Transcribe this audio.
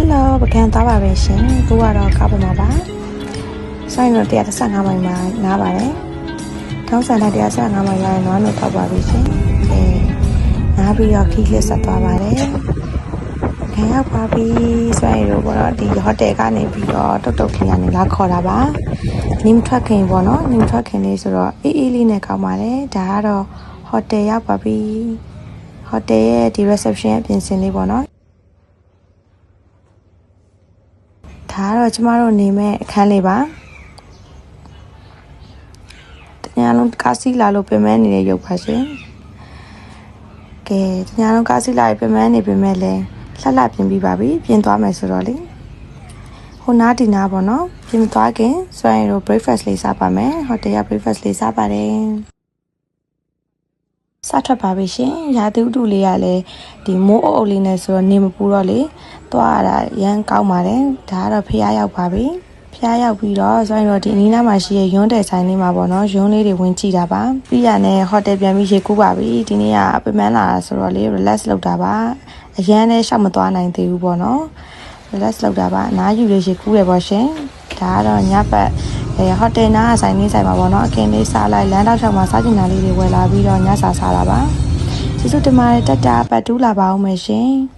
Hello ပကံသွားပါပဲရှင်။ကိုကတော့ကားပေါ်မှာပါ။ဆိုင်တော့115မိုင်မှာနားပါတယ်။ထောင်းဆန်တဲ့115မိုင်ရရင်နွားနို့တောက်ပါပြီရှင်။နားပြီးတော့ခီးလစ်ဆက်သွားပါတယ်။ခံရောက်ပါပြီ။ဆိုင်တို့ကတော့ဒီဟိုတယ်ကနေပြီးတော့တုတ်ခင်းကနေလာခေါ်တာပါ။နင်းထွက်ခင်ပေါ့နော်။နင်းထွက်ခင်လေးဆိုတော့အေးအေးလေးနဲ့ကောင်းပါတယ်။ဒါကတော့ဟိုတယ်ရောက်ပါပြီ။ဟိုတယ်ရဲ့ဒီ reception ရဲ့ပြင်ဆင်လေးပေါ့နော်။ဒါကတော့ကျမတို့နေမဲ့အခန်းလေးပါတညလုံးကားစီလာလို့ပြင်မဲနေတဲ့ရုပ်ပါရှင်ကဲတညလုံးကားစီလာပြင်မဲနေပြင်မဲလဲလှလှပြင်ပြီးပါပြီပြင်သွားမယ်ဆိုတော့လေဟိုနားဒီနားပေါ့နော်ပြင်မသွားခင်ဆိုရင်တို့ breakfast လေးစားပါမယ်ဟိုတယ်က breakfast လေးစားပါတယ်စားထွက်ပါပြီရှင်ရာသီဥတုလေးကလည်းဒီမိုးအုပ်လေးနဲ့ဆိုတော့နေမပူတော့လေသွားရတာရမ်းကောင်းပါတယ်ဒါကတော့ဖျားရောက်ပါပြီဖျားရောက်ပြီးတော့ဆိုရင်တော့ဒီအနီးနားမှာရှိတဲ့ရွန်းတယ်ဆိုင်လေးမှာပေါ့နော်ရွန်းလေးတွေဝင်ကြည့်တာပါပြီးရနဲ့ဟိုတယ်ပြန်ပြီးရေကူးပါပြီဒီနေ့ကပမန်းလာတာဆိုတော့လေ relax လုပ်တာပါအရန်လည်းရှောက်မသွားနိုင်သေးဘူးပေါ့နော် relax လုပ်တာပါအနားယူလေးရေကူးရပေါ့ရှင်ဒါကတော့ညပတ်ဟိုတယ်နားဆိုင်လေးဆိုင်မှာပေါ့နော်အကင်းလေးစားလိုက်လမ်းတောက်ချောက်မှာစားကျင်တာလေးတွေဝယ်လာပြီးတော့ညစာစားတာပါကျေးဇူးတင်ပါတယ်တက်တာပတ်တူးလာပါအောင်မယ်ရှင်